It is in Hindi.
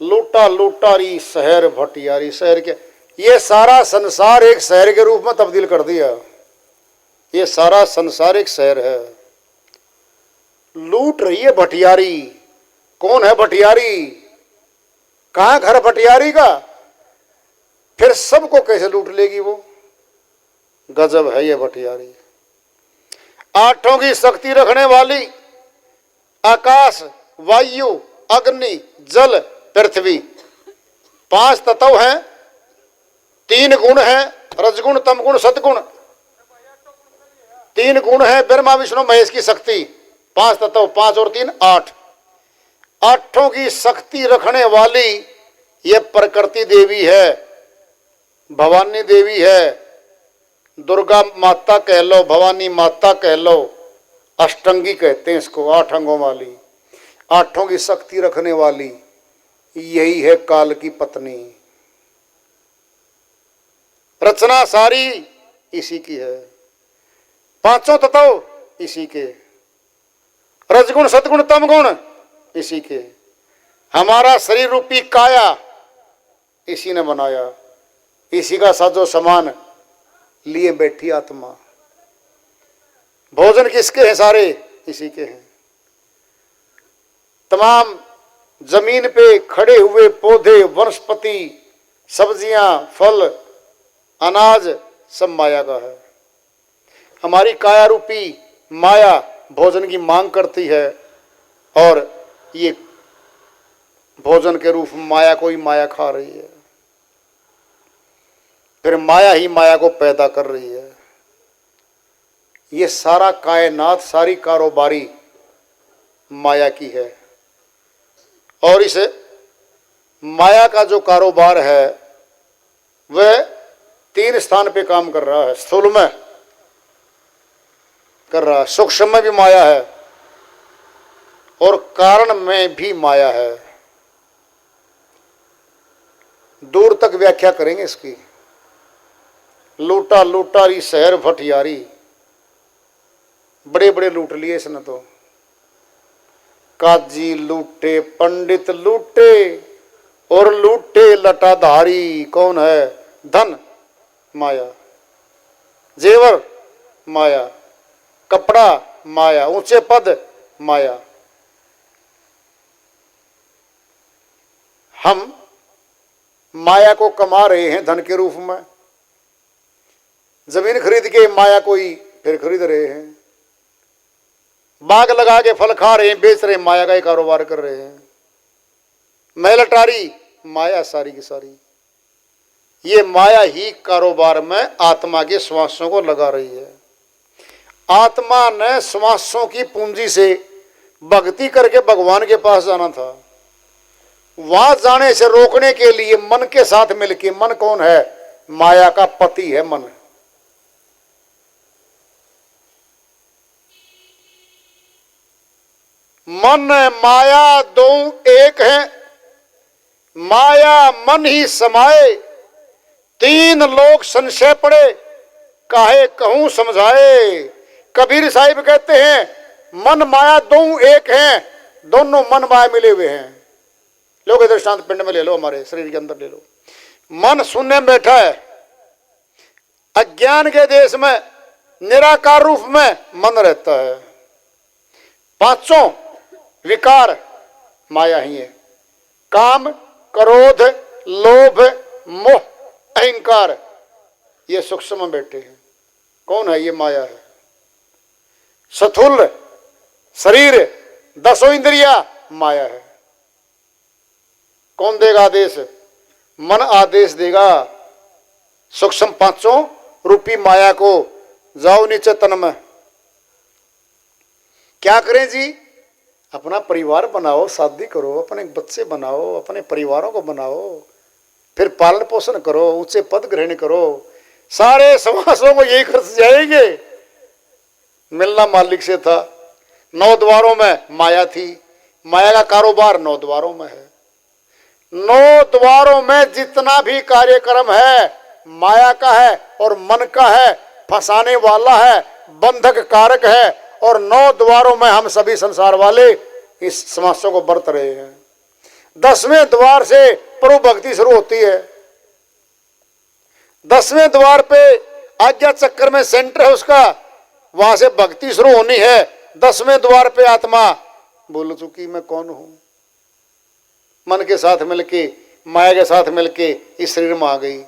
लूटा लूटारी शहर भटियारी। शहर के ये सारा संसार एक शहर के रूप में तब्दील कर दिया। ये सारा संसार एक शहर है। लूट रही है भटियारी। कौन है भटियारी? कहां घर भटियारी का? फिर सबको कैसे लूट लेगी वो? गजब है ये भटियारी। आठों की शक्ति रखने वाली, आकाश, वायु, अग्नि, जल, पृथ्वी, 5 तत्व हैं। 3 गुण हैं, रजगुण, तमगुण, सतगुण। 3 गुण हैं ब्रह्मा विष्णु महेश की शक्ति। 5 तत्व, 5 और 3 8। आठों की शक्ति रखने वाली ये प्रकृति देवी है, भवानी देवी है। दुर्गा माता कह लो, भवानी माता कह लो, अष्टंगी कहते हैं इसको, 8 अंगों वाली, आठों की शक्ति रखने वाली यही है काल की पत्नी। रचना सारी इसी की है। 5 तत्व इसी के, रजगुण, सतगुण, तमगुण इसी के। हमारा शरीर रूपी काया इसी ने बनाया। इसी का साजो सामान लिए बैठी आत्मा। भोजन किसके हैं? सारे इसी के हैं। तमाम जमीन पे खड़े हुए पौधे, वनस्पति, सब्जियां, फल, अनाज सब माया का है। हमारी काया रूपी माया भोजन की मांग करती है और ये भोजन के रूप में माया को ही माया खा रही है। फिर माया ही माया को पैदा कर रही है। ये सारा कायनात, सारी कारोबारी माया की है। और इस माया का जो कारोबार है वह 3 स्थान पे काम कर रहा है। स्थूल में कर रहा है, सूक्ष्म में भी माया है और कारण में भी माया है। दूर तक व्याख्या करेंगे इसकी। लूटा लूटारी शहर भटियारी, बड़े बड़े लूट लिए इसने तो। काजी लूटे, पंडित लूटे और लूटे लटाधारी। कौन है? धन माया, जेवर माया, कपड़ा माया, ऊंचे पद माया। हम माया को कमा रहे हैं धन के रूप में। जमीन खरीद के माया को ही फिर खरीद रहे हैं। बाग लगा के फल खा रहे हैं, बेच रहे हैं, माया का ही कारोबार कर रहे हैं। महलटारी माया सारी की सारी। ये माया ही कारोबार में आत्मा के श्वासों को लगा रही है। आत्मा ने श्वासों की पूंजी से भक्ति करके भगवान के पास जाना था। वहां जाने से रोकने के लिए मन के साथ मिलके, मन कौन है? माया का पति है मन। मन माया दो एक है, माया मन ही समाये। 3 लोग संशय पड़े, काहे कहूं समझाए। कबीर साहिब कहते हैं मन माया दो एक हैं, दोनों मन माया मिले हुए हैं। लोग दृष्टांत पिंड में ले लो, हमारे शरीर के अंदर ले लो। मन शून्य में बैठा है, अज्ञान के देश में निराकार रूप में मन रहता है। 5 विकार माया ही है। काम, क्रोध, लोभ, मोह, अहंकार, ये सूक्ष्म में बैठे हैं। कौन है? ये माया है। स्थूल शरीर, 10 इंद्रिया माया है। कौन देगा आदेश? मन आदेश देगा सूक्ष्म 5 रूपी माया को, जाओ नीचे तन में। क्या करें जी? अपना परिवार बनाओ, शादी करो, अपने बच्चे बनाओ, अपने परिवारों को बनाओ, फिर पालन पोषण करो, ऊंचे पद ग्रहण करो। सारे समासों को यही खर्च जाएंगे। मिलना मालिक से था। 9 द्वारों में माया थी। माया का कारोबार 9 द्वारों में है। 9 द्वारों में जितना भी कार्यक्रम है माया का है और मन का है, फंसाने वाला है, बंधक कारक है। और 9 द्वारों में हम सभी संसार वाले इस समस्या को बरत रहे हैं। 10वें द्वार से प्रभु भक्ति शुरू होती है। 10वें द्वार पे आज्ञा चक्र में सेंटर है उसका, वहां से भक्ति शुरू होनी है। 10वें द्वार पे आत्मा बोल चुकी मैं कौन हूं, मन के साथ मिलके, माया के साथ मिलके इस शरीर में आ गई।